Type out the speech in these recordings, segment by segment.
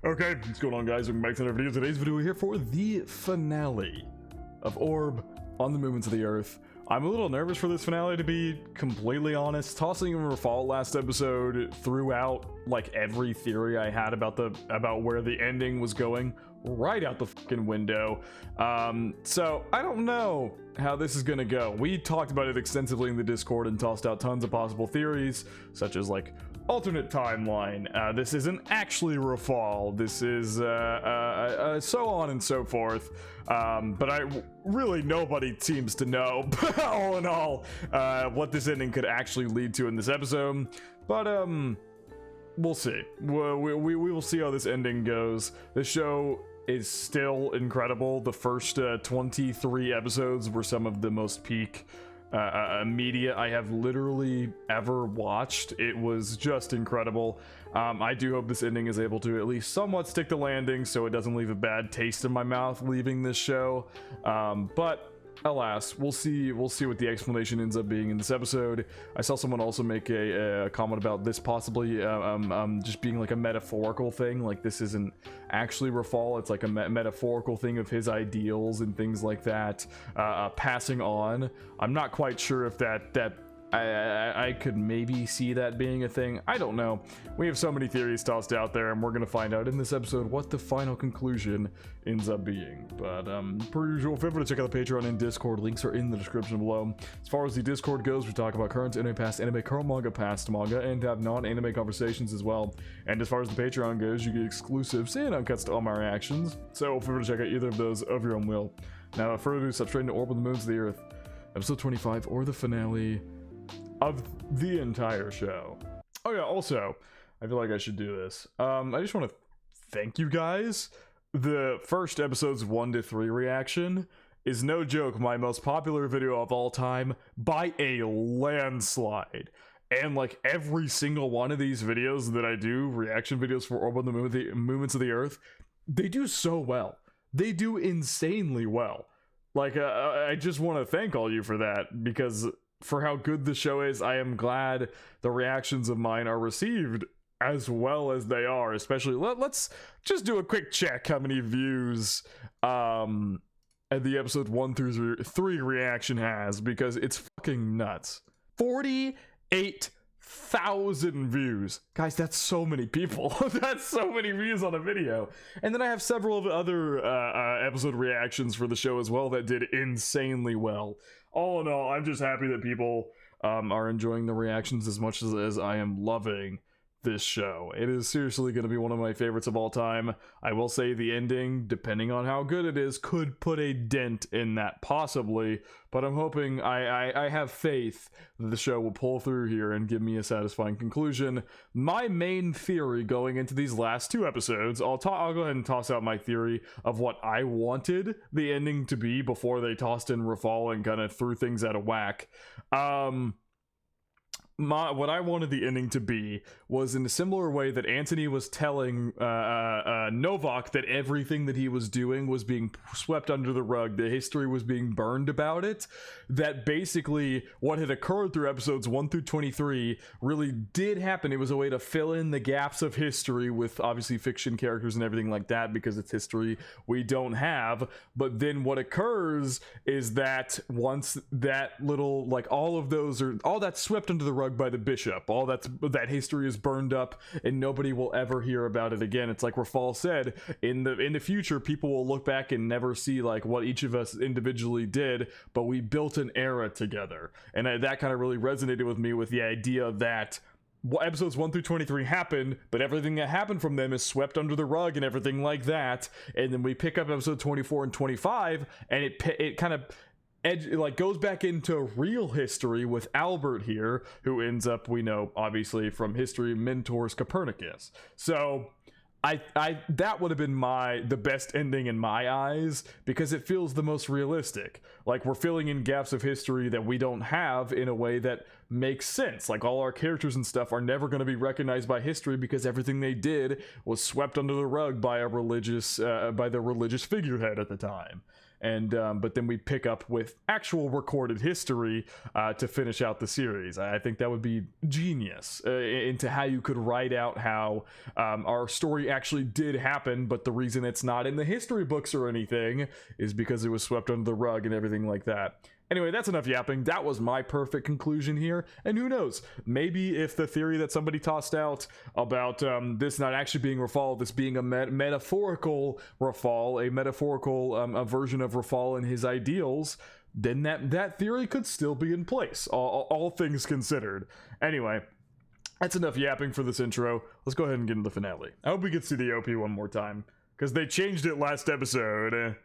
Okay, what's going on, guys? Welcome back to another video. Today's video, we're here for the finale of Orb on the Movements of the Earth. I'm a little nervous for this finale, to be completely honest. Tossing in Rafal last episode threw out like every theory I had about where the ending was going right out the fucking window. So I don't know how this is gonna go. We talked about it extensively in the Discord and tossed out tons of possible theories, such as like alternate timeline. This isn't actually Rafal. This is so on and so forth. But really nobody seems to know, all in all, what this ending could actually lead to in this episode. But we'll see. We will see how this ending goes. The show is still incredible. The first 23 episodes were some of the most peak media I have literally ever watched. It was just incredible. I do hope this ending is able to at least somewhat stick the landing so it doesn't leave a bad taste in my mouth leaving this show. But alas, we'll see what the explanation ends up being in this episode. I saw someone also make a comment about this possibly just being like a metaphorical thing, like this isn't actually Rafal, it's like a metaphorical thing of his ideals and things like that, passing on. I'm not quite sure if I could maybe see that being a thing. I don't know. We have so many theories tossed out there, and we're gonna find out in this episode what the final conclusion ends up being. But per usual, feel free to check out the Patreon and Discord. Links are in the description below. As far as the Discord goes, we talk about current anime, past anime, current manga, past manga, and have non-anime conversations as well. And as far as the Patreon goes, you get exclusives and uncuts to all my reactions. So feel free to check out either of those of your own will. Now, without further ado, step straight into Orb on the Moons of the Earth, episode 25, or the finale of the entire show. Oh yeah, also, I feel like I should do this. I just want to thank you guys. The first episodes 1 to 3 reaction is no joke my most popular video of all time by a landslide. And like every single one of these videos that I do, reaction videos for Orb on the Movements of the Earth, they do so well. They do insanely well. Like, I just want to thank all you for that, because for how good the show is, I am glad the reactions of mine are received as well as they are. Especially, let's just do a quick check how many views the episode 1 through 3 reaction has, because it's fucking nuts. 48,000 views. Guys, that's so many people. That's so many views on a video. And then I have several of other episode reactions for the show as well that did insanely well. All in all, I'm just happy that people are enjoying the reactions as much as I am loving this show. It is seriously going to be one of my favorites of all time. I will say the ending, depending on how good it is, could put a dent in that possibly, but I'm hoping, I have faith that the show will pull through here and give me a satisfying conclusion. My main theory going into these last 2 episodes, I'll go ahead and toss out my theory of what I wanted the ending to be before they tossed in Rafal and kind of threw things out of whack. What I wanted the ending to be was in a similar way that Antony was telling Novak that everything that he was doing was being swept under the rug, the history was being burned about it, that basically what had occurred through episodes 1 through 23 really did happen. It was a way to fill in the gaps of history with obviously fiction characters and everything like that, because it's history we don't have. But then what occurs is that once that little, like, all that's swept under the rug by the bishop, all that history is burned up and nobody will ever hear about it again. It's like Rafal said, in the future people will look back and never see like what each of us individually did, but we built an era together. And that kind of really resonated with me, with the idea that episodes 1 through 23 happened, but everything that happened from them is swept under the rug and everything like that. And then we pick up episode 24 and 25 and it kind of goes back into real history with Albert here, who ends up, we know obviously from history, mentors Copernicus. So that would have been the best ending in my eyes, because it feels the most realistic. Like, we're filling in gaps of history that we don't have in a way that makes sense. Like, all our characters and stuff are never going to be recognized by history because everything they did was swept under the rug by the religious figurehead at the time. and but then we pick up with actual recorded history to finish out the series. I think that would be genius into how you could write out how our story actually did happen, but the reason it's not in the history books or anything is because it was swept under the rug and everything like that. Anyway, that's enough yapping. That was my perfect conclusion here. And who knows, maybe if the theory that somebody tossed out about this not actually being Rafal, this being a metaphorical Rafal, a metaphorical a version of Rafal and his ideals, then that theory could still be in place, all things considered. Anyway, that's enough yapping for this intro. Let's go ahead and get into the finale. I hope we get to see the OP one more time, because they changed it last episode.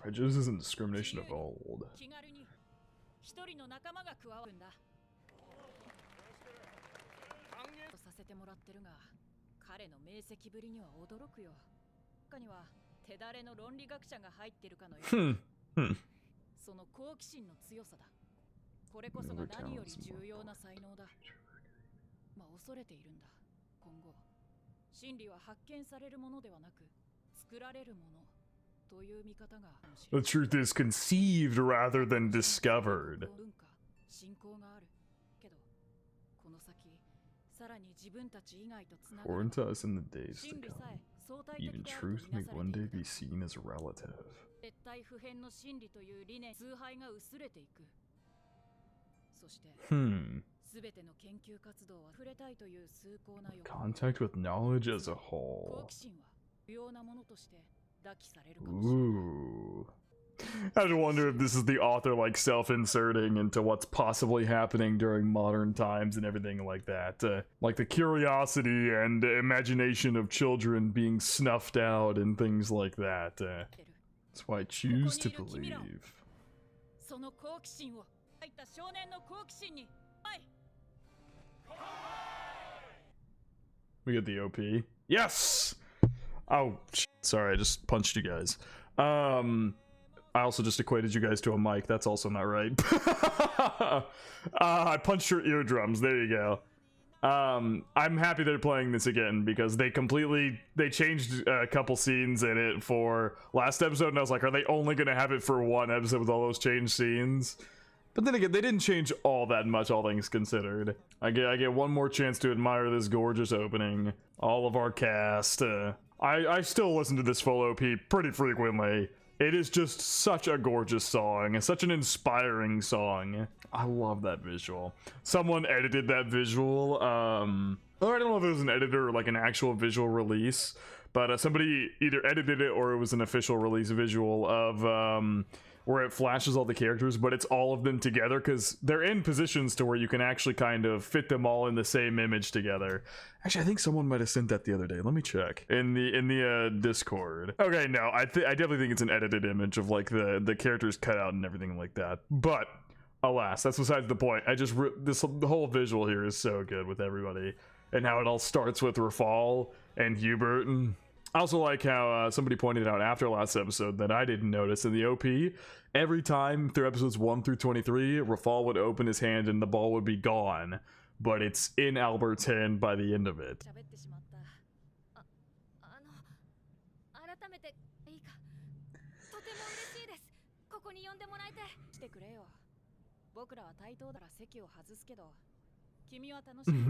Prejudice and discrimination of old. The truth is conceived rather than discovered. Foreign to us in the days to come. Even truth may one day be seen as relative. Contact with knowledge as a whole. Ooh. I have to wonder if this is the author like self-inserting into what's possibly happening during modern times and everything like that. Like the curiosity and imagination of children being snuffed out and things like that. That's why I choose to believe. We get the OP. Yes! Oh, sorry, I just punched you guys. I also just equated you guys to a mic. That's also not right. I punched your eardrums. There you go. I'm happy they're playing this again because they changed a couple scenes in it for last episode, and I was like, are they only going to have it for one episode with all those changed scenes? But then again, they didn't change all that much, all things considered. I get one more chance to admire this gorgeous opening. All of our cast. I still listen to this full OP pretty frequently. It is just such a gorgeous song, such an inspiring song. I love that visual. Someone edited that visual, or I don't know if it was an editor or like an actual visual release, but somebody either edited it or it was an official release visual of where it flashes all the characters, but it's all of them together because they're in positions to where you can actually kind of fit them all in the same image together. Actually, I think someone might have sent that the other day. Let me check in the Discord. Okay, no, I definitely think it's an edited image of like the characters cut out and everything like that. But alas, that's besides the point. The whole visual here is so good with everybody and how it all starts with Rafal and Hubert. And I also like how somebody pointed out after last episode that I didn't notice in the OP, every time through episodes 1 through 23, Rafal would open his hand and the ball would be gone, but it's in Albert's hand by the end of it.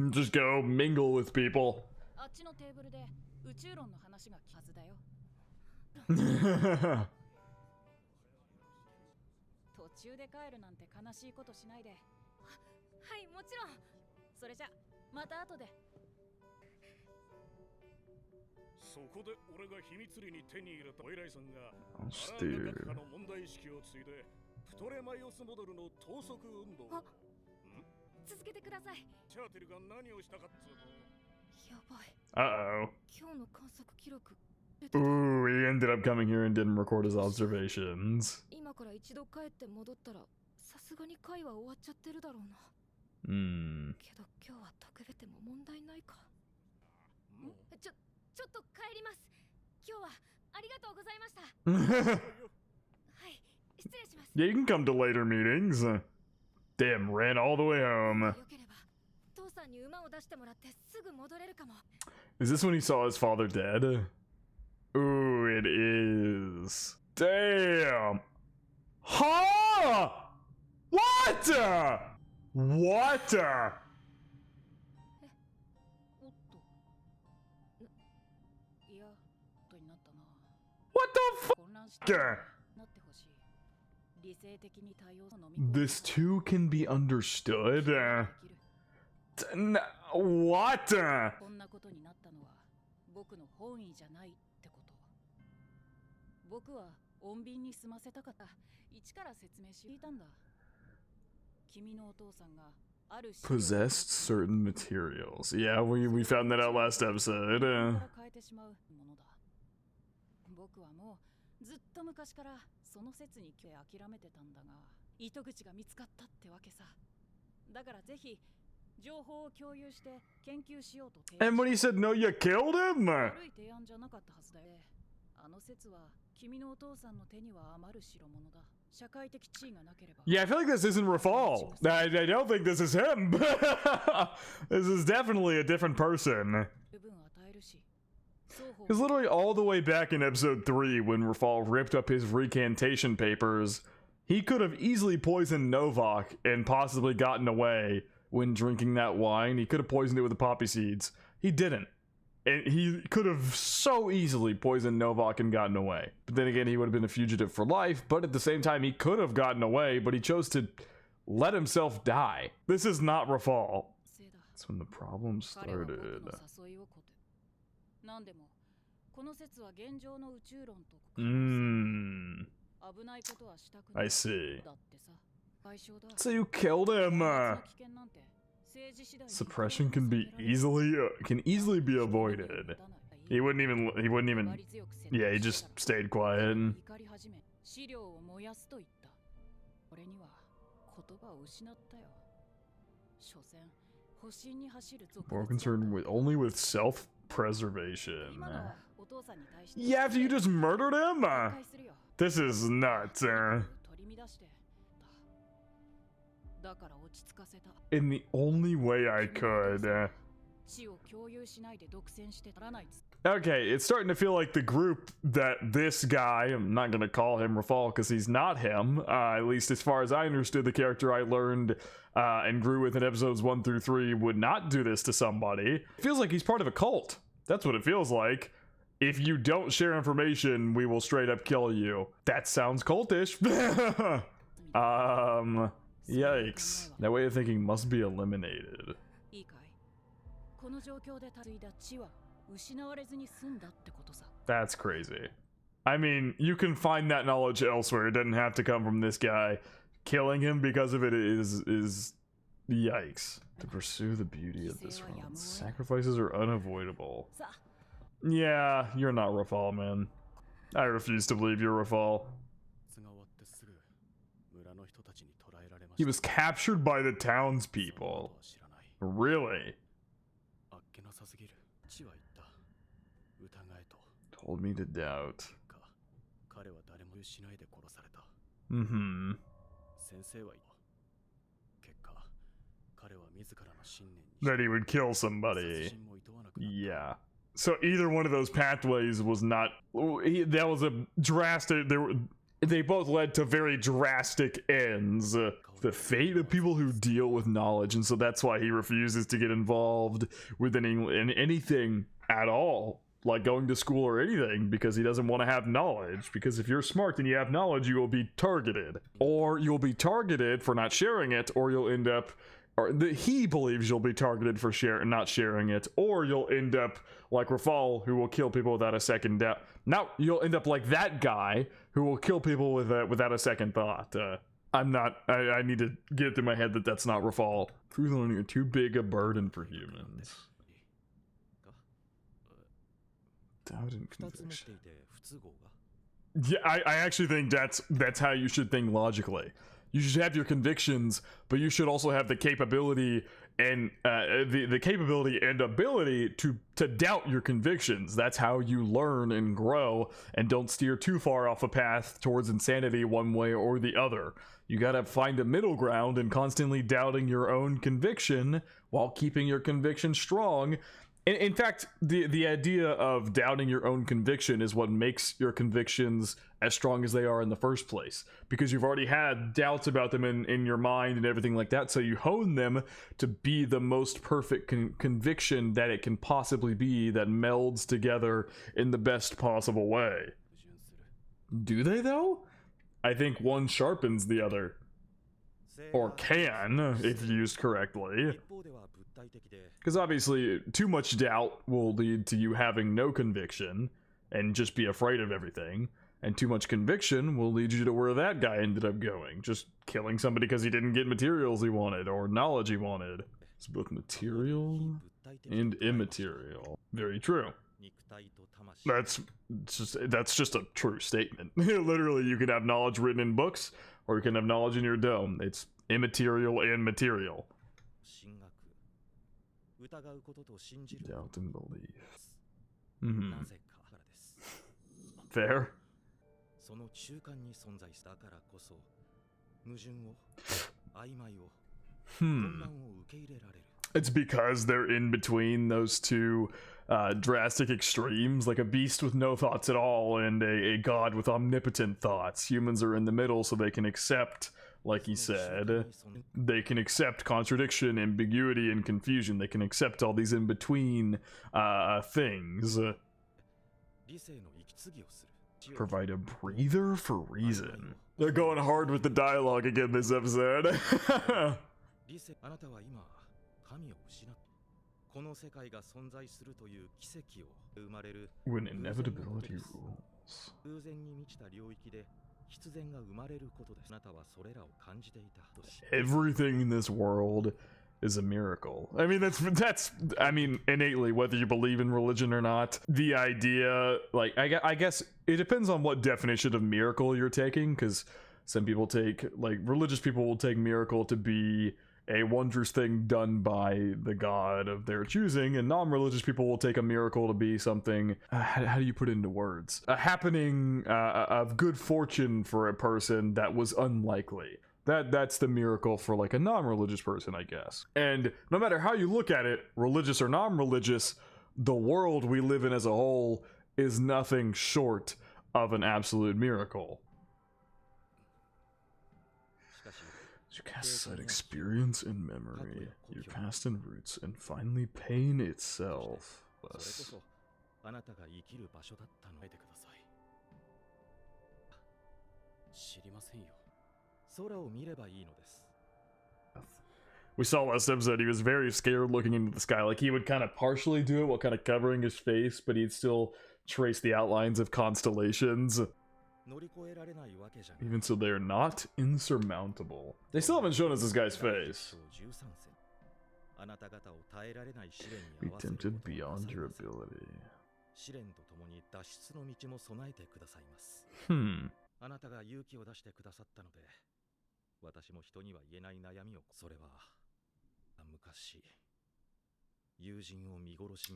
Just go mingle with people. Uh-oh. Ooh, he ended up coming here and didn't record his observations. Yeah, you can come to later meetings. Damn, ran all the way home. Is this when he saw his father dead? Ooh, it is. Damn. Huh? What? What? What the fuck? This too can be understood. What? Possessed certain materials. Yeah, we found that out last episode. And when he said no, you killed him? Yeah, I feel like this isn't Rafal. I don't think this is him. This is definitely a different person. Because literally all the way back in episode 3, when Rafal ripped up his recantation papers, he could have easily poisoned Novak and possibly gotten away when drinking that wine. He could have poisoned it with the poppy seeds. He didn't. And he could have so easily poisoned Novak and gotten away. But then again, he would have been a fugitive for life, but at the same time, he could have gotten away, but he chose to let himself die. This is not Rafal. That's when the problem started. I see. So you killed him. Suppression can easily be avoided. He wouldn't even. Yeah, he just stayed quiet. More concerned with only with self-preservation. Yeah, after you just murdered him? This is nuts. In the only way I could. Okay, it's starting to feel like the group that this guy, I'm not gonna call him Rafal because he's not him, at least as far as I understood the character I learned and grew with in episodes 1 through 3, would not do this to somebody. It feels like he's part of a cult. That's what it feels like. If you don't share information, we will straight up kill you. That sounds cultish. Yikes. That way of thinking must be eliminated. That's crazy. I mean, you can find that knowledge elsewhere. It doesn't have to come from this guy. Killing him because of it is yikes. To pursue the beauty of this world, sacrifices are unavoidable. Yeah, you're not Rafal, man. I refuse to believe you're Rafal. He was captured by the townspeople. Really? Told me to doubt. Mm-hmm. That he would kill somebody. Yeah. So either one of those pathways was not. That was a drastic. They both led to very drastic ends. The fate of people who deal with knowledge, and so that's why he refuses to get involved with anything at all, like going to school or anything, because he doesn't want to have knowledge. Because if you're smart and you have knowledge, you will be targeted, or you'll be targeted for not sharing it, or you'll end up. He believes you'll be targeted for not sharing it, or you'll end up like Rafal, who will kill people without a second doubt. Now you'll end up like that guy who will kill people without a second thought. I need to get it through my head that that's not Rafal. Truth learning are too big a burden for humans. Doubt and conviction. Yeah, I actually think that's how you should think logically. You should have your convictions, but you should also have the capability and the capability and ability to doubt your convictions. That's how you learn and grow and don't steer too far off a path towards insanity one way or the other. You gotta find a middle ground and constantly doubting your own conviction while keeping your conviction strong In fact, the idea of doubting your own conviction is what makes your convictions as strong as they are in the first place, because you've already had doubts about them in your mind and everything like that, so you hone them to be the most perfect conviction that it can possibly be, that melds together in the best possible way. Do they, though? I think one sharpens the other. Or can, if used correctly. Because obviously, too much doubt will lead to you having no conviction and just be afraid of everything. And too much conviction will lead you to where that guy ended up going. Just killing somebody because he didn't get materials he wanted or knowledge he wanted. It's both material and immaterial. Very true. That's just a true statement. Literally, you can have knowledge written in books, or you can have knowledge in your dome. It's immaterial and material. Doubt and belief. Fair. It's because they're in between those two drastic extremes, like a beast with no thoughts at all and a god with omnipotent thoughts. Humans are in the middle, so they can accept, like he said, they can accept contradiction, ambiguity, and confusion. They can accept all these in-between things. Provide a breather for reason. They're going hard with the dialogue again this episode. When inevitability rules. Everything in this world is a miracle. I mean, that's I mean, innately, whether you believe in religion or not, the idea, like, I guess it depends on what definition of miracle you're taking, because some people take, like, religious people will take miracle to be a wondrous thing done by the god of their choosing, and non-religious people will take a miracle to be something, how do you put it into words? A happening of good fortune for a person that was unlikely. That's the miracle for, like, a non-religious person, I guess. And no matter how you look at it, religious or non-religious, the world we live in as a whole is nothing short of an absolute miracle. You cast aside experience and memory, you cast in roots, and finally pain itself. Less. We saw last episode, he was very scared looking into the sky. Like, he would kind of partially do it while kind of covering his face, but he'd still trace the outlines of constellations. Even so, they're not insurmountable. They still haven't shown us this guy's face. Be tempted beyond your ability.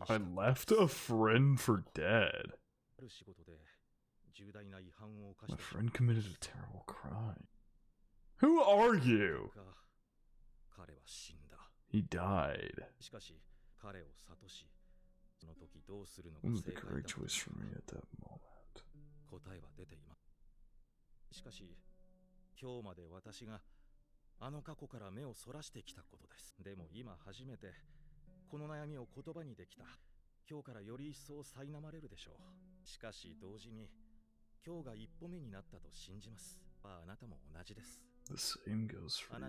I left a friend for dead. My friend committed a terrible crime. Who are you? He died. What was the correct choice for me at that moment? The same goes for you.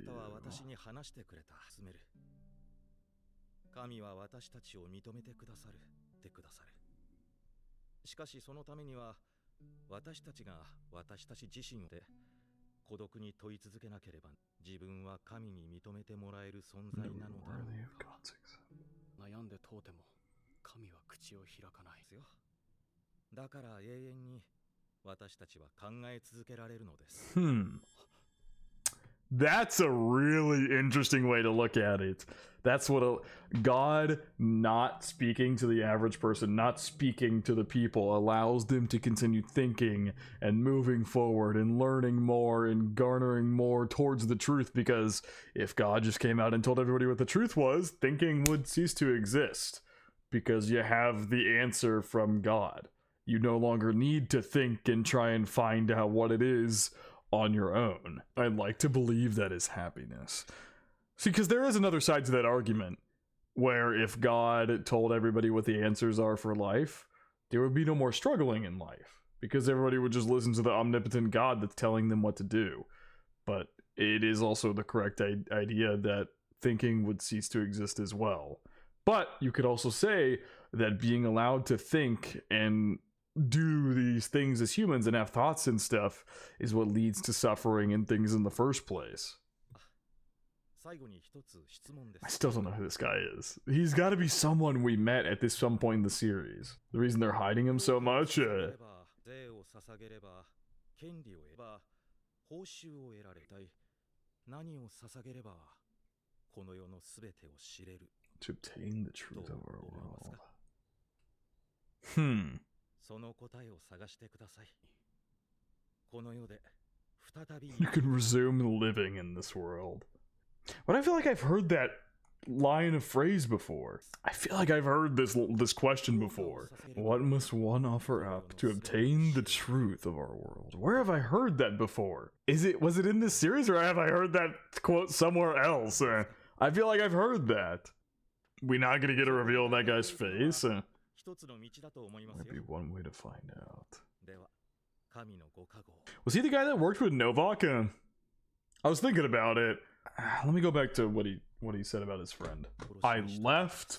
Worthy of God's example. That's a really interesting way to look at it. That's what God not speaking to the average person, not speaking to the people, allows them to continue thinking and moving forward and learning more and garnering more towards the truth, because if God just came out and told everybody what the truth was, thinking would cease to exist. because you have the answer from God. You no longer need to think and try and find out what it is on your own. I'd like to believe that is happiness. See, because there is another side to that argument, where if God told everybody what the answers are for life, there would be no more struggling in life, because everybody would just listen to the omnipotent God that's telling them what to do. But it is also the correct idea that thinking would cease to exist as well. But you could also say that being allowed to think and do these things as humans and have thoughts and stuff is what leads to suffering and things in the first place. I still don't know who this guy is. He's got to be someone we met at some point in the series. The reason they're hiding him so much. To obtain the truth of our world. You can resume living in this world. But I feel like I've heard that line of phrase before. I feel like I've heard this question before. What must one offer up to obtain the truth of our world? Where have I heard that before? Was it in this series, or have I heard that quote somewhere else? I feel like I've heard that. We not gonna get a reveal of that guy's face? Might be one way to find out. Was he the guy that worked with Novak? I was thinking about it. Let me go back to what he said about his friend. I left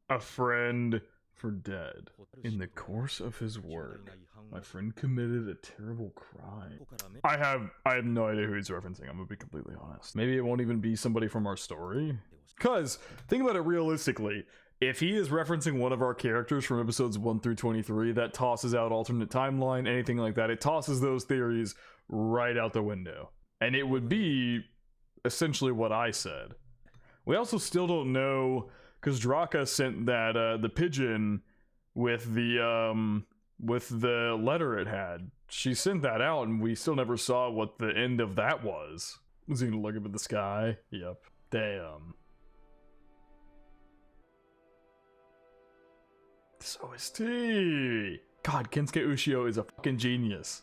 a friend for dead. In the course of his work, my friend committed a terrible crime. I have no idea who he's referencing, I'm gonna be completely honest. Maybe it won't even be somebody from our story. Cause, think about it realistically, if he is referencing one of our characters from episodes 1 through 23, that tosses out alternate timeline, anything like that. It tosses those theories right out the window. And it would be essentially what I said. We also still don't know, because Draka sent that the pigeon with the letter it had. She sent that out, and we still never saw what the end of that was. Was he gonna look up at the sky? Yep. Damn. This OST. God, Kensuke Ushio is a fucking genius.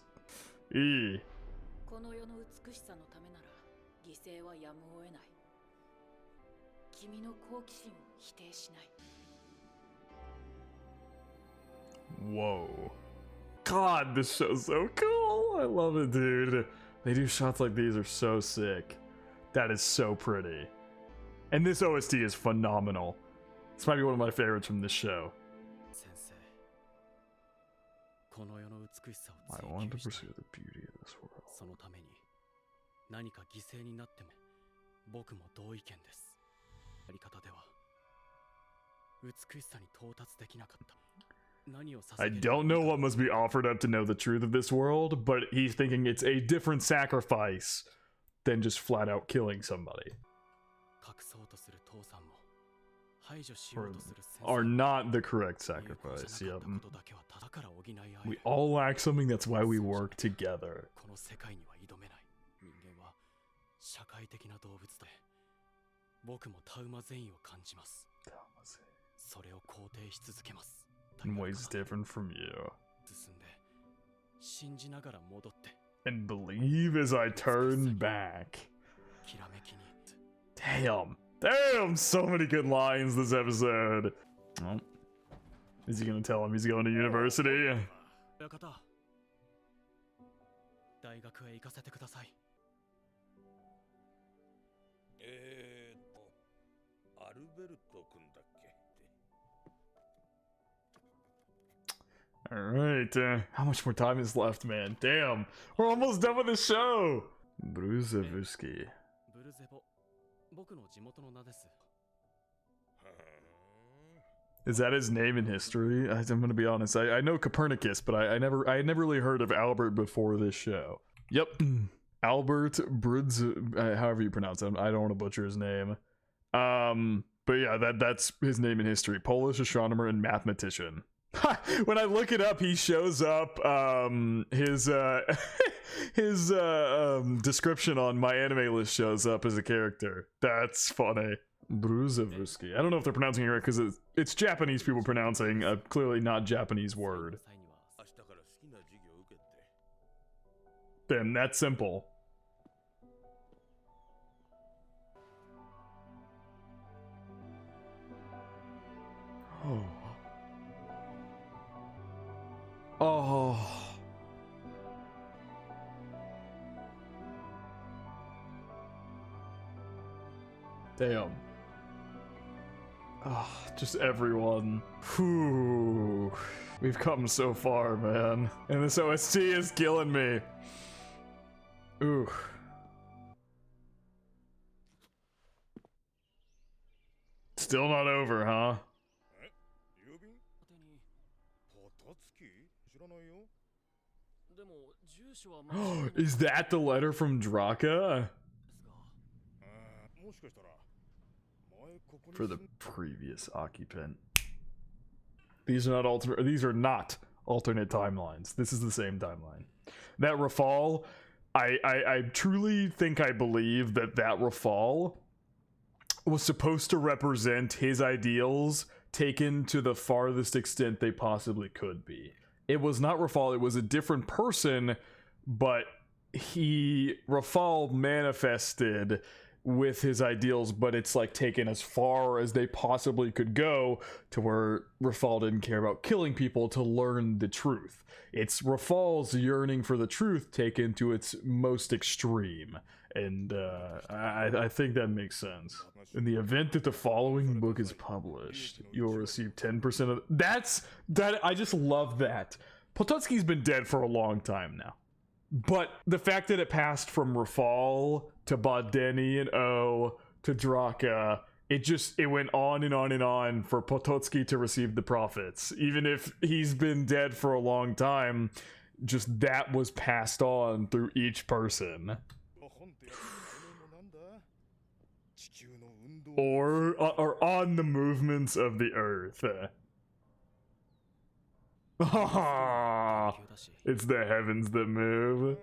Whoa. God, this show's so cool. I love it, dude. They do shots like these are so sick. That is so pretty. And this OST is phenomenal. This might be one of my favorites from this show. I want to pursue the beauty of this world. I don't know what must be offered up to know the truth of this world, but he's thinking it's a different sacrifice than just flat out killing somebody. Are not the correct sacrifice. Yep. We all lack something, that's why we work together. In ways different from you. And believe as I turn back. Damn. Damn, so many good lines this episode. Oh. Is he gonna tell him he's going to university? Alright, how much more time is left, man? Damn, we're almost done with the show! Bruzevuski. Is that his name in history? I'm gonna be honest, I know Copernicus, but I had never really heard of Albert before this show. Yep, Albert Brudz, however you pronounce him, I don't want to butcher his name. But yeah, that's his name in history. Polish astronomer and mathematician. When I look it up, he shows up, his description on my anime list shows up as a character. That's funny. Bruzevuski. I don't know if they're pronouncing it right because it's Japanese people pronouncing a clearly not Japanese word. Damn, that's simple. Oh. Oh. Damn. Oh, just everyone. Whew. We've come so far, man. And this OST is killing me. Ooh. Still not over, huh? Is that the letter from Draka? For the previous occupant. These are not alternate timelines. This is the same timeline. That Rafal, I truly think I believe that Rafal was supposed to represent his ideals taken to the farthest extent they possibly could be. It was not Rafal, it was a different person, but Rafal manifested with his ideals, but it's like taken as far as they possibly could go to where Rafal didn't care about killing people to learn the truth. It's Rafal's yearning for the truth taken to its most extreme. And I think that makes sense. In the event that the following book is published, you'll receive 10% of that. I just love that. Potocki's been dead for a long time now. But the fact that it passed from Rafal to Badeni and O to Draka, it went on and on and on for Potocki to receive the profits. Even if he's been dead for a long time, just that was passed on through each person. Or on the movements of the earth. It's the heavens that move.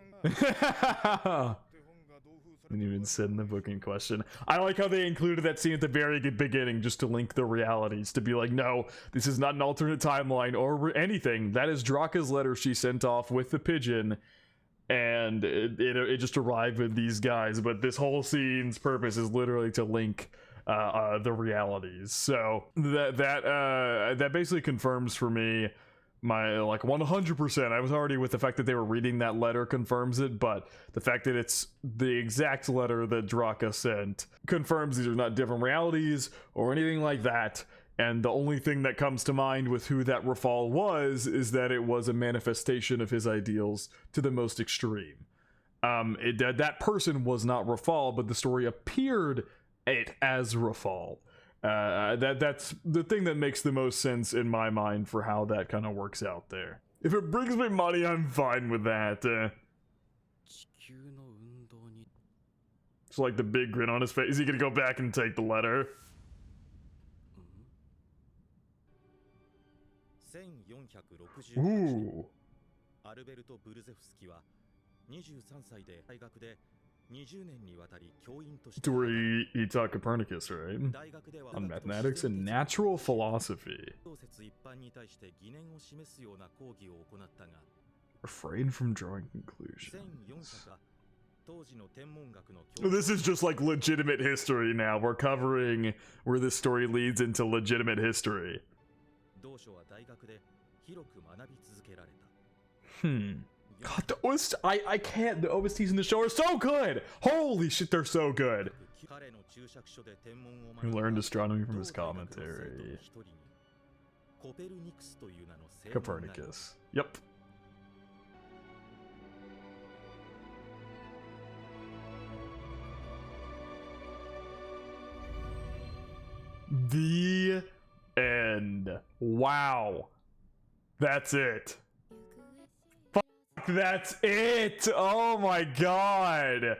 Didn't even send the book in question. I like how they included that scene at the very beginning just to link the realities, to be like, no, this is not an alternate timeline or anything. That is Draka's letter she sent off with the pigeon, and it just arrived with these guys. But this whole scene's purpose is literally to link the realities. So that basically confirms for me my 100%. I was already with the fact that they were reading that letter confirms it, but the fact that it's the exact letter that Draka sent confirms these are not different realities or anything like that. And the only thing that comes to mind with who that Rafal was is that it was a manifestation of his ideals to the most extreme. That person was not Rafal, but the story appeared it as Rafal. That's the thing that makes the most sense in my mind for how that kind of works out there. If it brings me money, I'm fine with that. It's like the big grin on his face. Is he gonna go back and take the letter? Ooh. To where he taught Copernicus, right? On mathematics and natural philosophy. Refrain from drawing conclusions. This is just like legitimate history now. We're covering where this story leads into legitimate history. God, the OST, I can't. The OSTs in the show are so good. Holy shit, they're so good. He learned astronomy from his commentary. Copernicus. Yep. The end. Wow. That's it. That's it. Oh my god.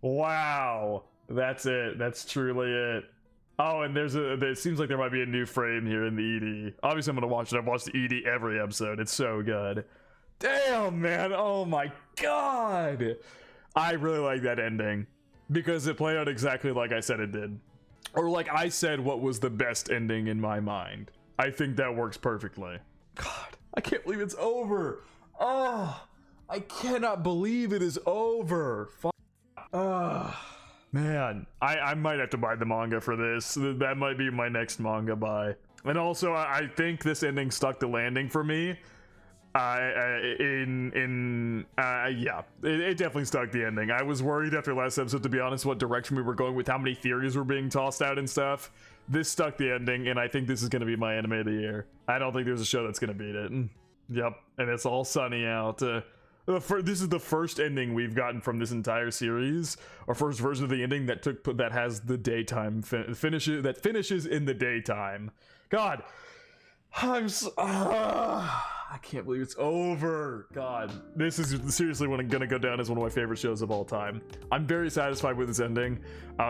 Wow. That's it. That's truly it. Oh, and it seems like there might be a new frame here in the ED. Obviously I'm gonna watch it. I've watched the ED every episode. It's so good. Damn, man. Oh my god. I really like that ending because it played out exactly like I said it did. Or like I said, what was the best ending in my mind. I think that works perfectly. God, I can't believe it's over. Oh, I cannot believe it is over. Man, I might have to buy the manga for this. That might be my next manga buy. And also, I think this ending stuck the landing for me. Yeah, it definitely stuck the ending. I was worried after last episode, to be honest, what direction we were going with, how many theories were being tossed out and stuff. This stuck the ending, and I think this is going to be my anime of the year. I don't think there's a show that's going to beat it. Yep, and it's all sunny out. This is the first ending we've gotten from this entire series, our first version of the ending that has the daytime that finishes in the daytime. God, I can't believe it's over. God, this is seriously gonna go down as one of my favorite shows of all time. I'm very satisfied with this ending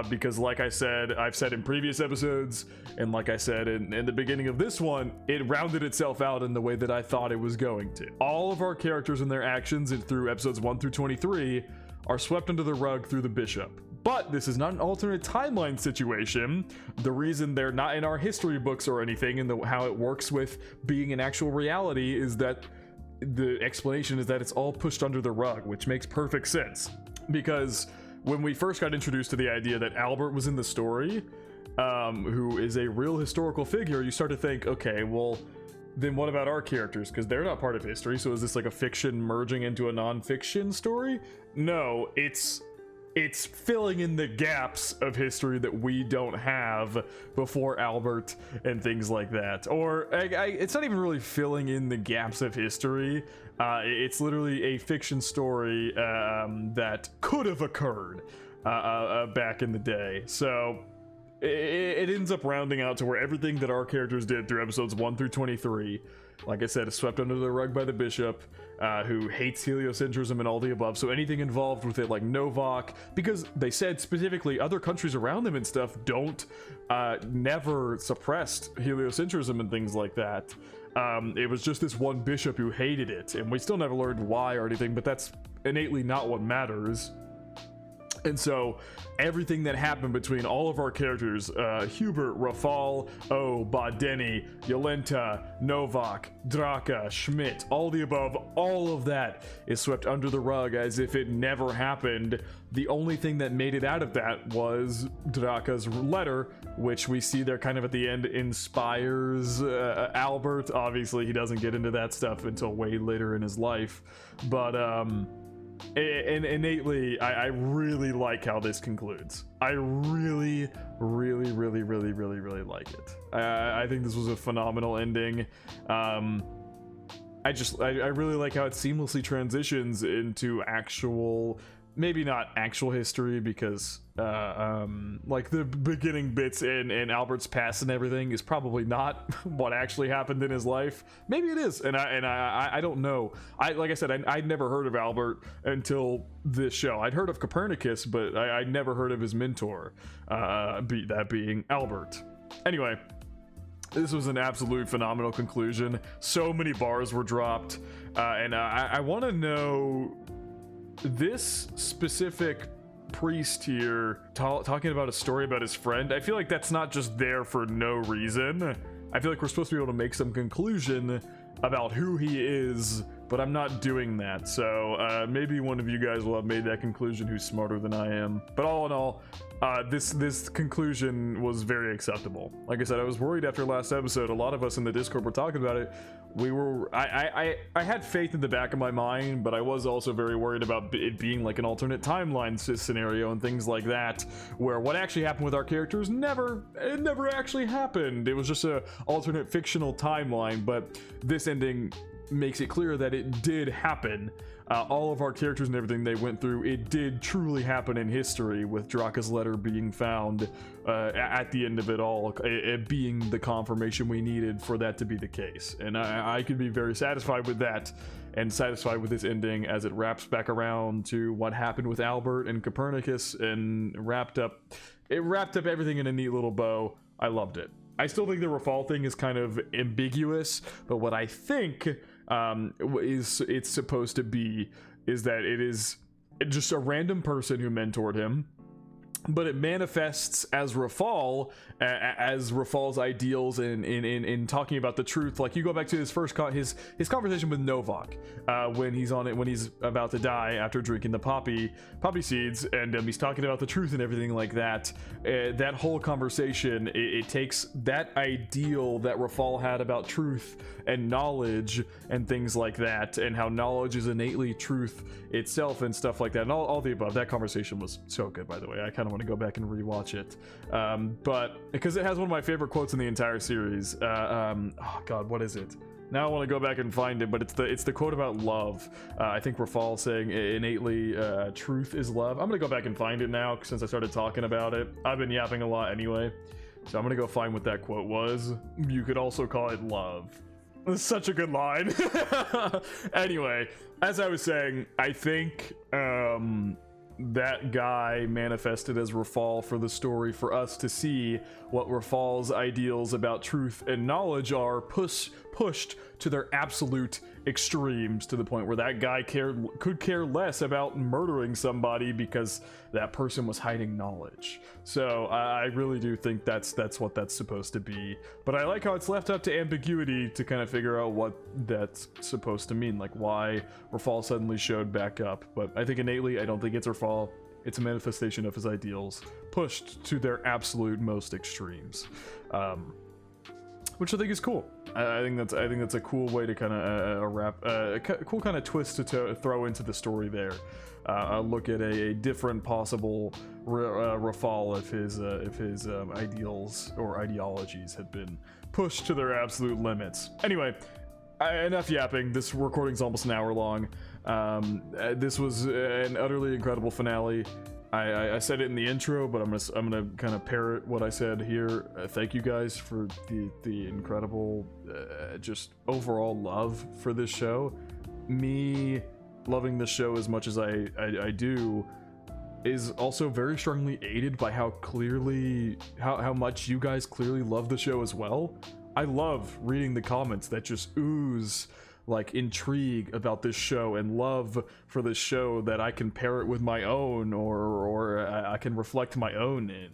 because, like I said, I've said in previous episodes, and like I said in the beginning of this one, it rounded itself out in the way that I thought it was going to. All of our characters and their actions through episodes 1 through 23 are swept under the rug through the bishop. But this is not an alternate timeline situation. The reason they're not in our history books or anything, and how it works with being an actual reality, is that the explanation is that it's all pushed under the rug, which makes perfect sense. Because when we first got introduced to the idea that Albert was in the story, who is a real historical figure, you start to think, okay, well, then what about our characters? Because they're not part of history, so is this like a fiction merging into a non-fiction story? No, it's filling in the gaps of history that we don't have before Albert and things like that. Or it's not even really filling in the gaps of history. It's literally a fiction story that could have occurred back in the day. So it ends up rounding out to where everything that our characters did through episodes 1 through 23, like I said, is swept under the rug by the bishop, who hates heliocentrism and all the above. So anything involved with it, like Novak, because they said specifically other countries around them and stuff never suppressed heliocentrism and things like that. It was just this one bishop who hated it, and we still never learned why or anything, but that's innately not what matters. And so everything that happened between all of our characters, Hubert, Rafal, Badeni, Yolenta, Novak, Draka, Schmidt, all the above, all of that is swept under the rug as if it never happened. The only thing that made it out of that was Draka's letter, which we see there kind of at the end inspires Albert. Obviously, he doesn't get into that stuff until way later in his life, but and innately, I really like how this concludes. I really like it. I think this was a phenomenal ending. I really like how it seamlessly transitions into actual, maybe not actual history, because like the beginning bits in Albert's past and everything is probably not what actually happened in his life. Maybe it is, and I don't know. Like I said, I'd never heard of Albert until this show. I'd heard of Copernicus, but I'd never heard of his mentor, that being Albert. Anyway, this was an absolute phenomenal conclusion. So many bars were dropped, and I want to know, this specific priest here talking about a story about his friend, I feel like that's not just there for no reason. I feel like we're supposed to be able to make some conclusion about who he is, but I'm not doing that. So maybe one of you guys will have made that conclusion who's smarter than I am. But all in all, this conclusion was very acceptable. Like I said, I was worried after last episode. A lot of us in the Discord were talking about it. I had faith in the back of my mind, but I was also very worried about it being like an alternate timeline scenario and things like that, where what actually happened with our characters never actually happened. It was just a alternate fictional timeline, but this ending makes it clear that it did happen. All of our characters and everything they went through, it did truly happen in history, with Draka's letter being found at the end of it all, it being the confirmation we needed for that to be the case. And I could be very satisfied with that, and satisfied with this ending as it wraps back around to what happened with Albert and Copernicus, and wrapped up everything in a neat little bow. I loved it. I still think the Rafal thing is kind of ambiguous, but what I think it's supposed to be is that it is just a random person who mentored him, but it manifests as Rafal, as Rafal's ideals in talking about the truth. Like, you go back to his first his conversation with Novak, when he's about to die after drinking the poppy seeds, and he's talking about the truth and everything like that. That whole conversation, it takes that ideal that Rafal had about truth and knowledge and things like that, and how knowledge is innately truth itself and stuff like that, and all the above. That conversation was so good, by the way. I kind of want to go back and rewatch it, but because it has one of my favorite quotes in the entire series. Oh god, what is it? Now I want to go back and find it, but it's the quote about love. I think Rafal saying innately truth is love. I'm gonna go back and find it now since I started talking about it. I've been yapping a lot anyway, so I'm gonna go find what that quote was. You could also call it love. It's such a good line. Anyway, as I was saying, I think that guy manifested as Rafal for the story, for us to see what Rafal's ideals about truth and knowledge are pushed to their absolute extremes, to the point where that guy could care less about murdering somebody because that person was hiding knowledge. So I really do think that's what that's supposed to be, but I like how it's left up to ambiguity to kind of figure out what that's supposed to mean, like why Rafal suddenly showed back up. But I think innately, I don't think it's Rafal. It's a manifestation of his ideals pushed to their absolute most extremes, which I think is cool. I think that's a cool way to kind of cool kind of twist to throw into the story there. Look at a different possible Rafal if his ideals or ideologies had been pushed to their absolute limits. Anyway, enough yapping. This recording's almost an hour long. This was an utterly incredible finale. I said it in the intro, but I'm gonna kind of parrot what I said here. Thank you guys for the incredible just overall love for this show. Me loving this show as much as I do is also very strongly aided by how much you guys clearly love the show as well. I love reading the comments that just ooze like intrigue about this show and love for this show that I can pair it with my own, or I can reflect my own in.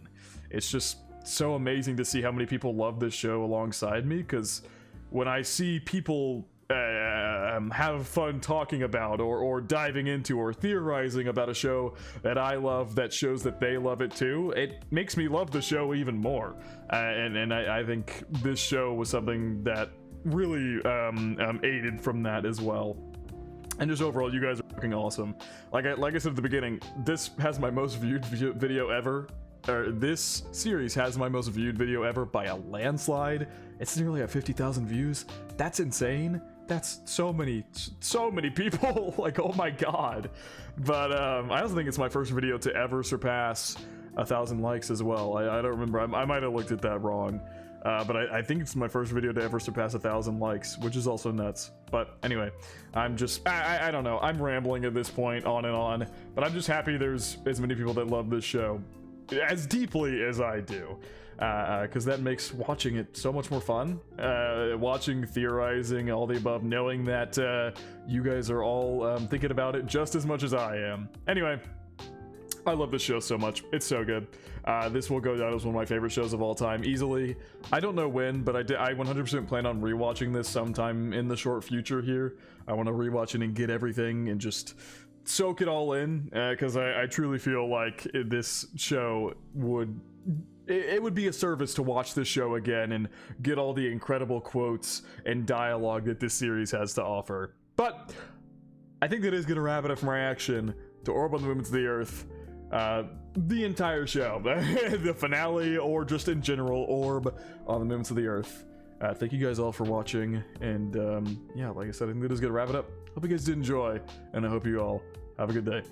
It's just so amazing to see how many people love this show alongside me, because when I see people have fun talking about or diving into or theorizing about a show that I love that shows that they love it too, it makes me love the show even more. And I think this show was something that really aided from that as well. And just overall, you guys are fucking awesome. Like I said at the beginning, this has my most viewed video ever. This series has my most viewed video ever by a landslide. It's nearly at 50,000 views. That's insane. That's so many people. Like, oh my god. But I also think it's my first video to ever surpass 1,000 likes as well. I don't remember. I might have looked at that wrong. But I think it's my first video to ever surpass 1,000 likes, which is also nuts. But anyway, I'm just, I don't know. I'm rambling at this point, on and on. But I'm just happy there's as many people that love this show as deeply as I do. Because that makes watching it so much more fun. Watching, theorizing, all the above, knowing that you guys are all thinking about it just as much as I am. Anyway, I love this show so much. It's so good. This will go down as one of my favorite shows of all time, easily. I don't know when, but I 100% plan on rewatching this sometime in the short future here. I want to rewatch it and get everything and just soak it all in, because I truly feel like this show would... It would be a service to watch this show again and get all the incredible quotes and dialogue that this series has to offer. But I think that is going to wrap it up from my reaction to Orb on the Movements of the Earth. The entire show, the finale, or just in general, Orb on the Movements of the Earth. Thank you guys all for watching, and yeah, like I said, I think that is going to wrap it up. Hope you guys did enjoy, and I hope you all have a good day.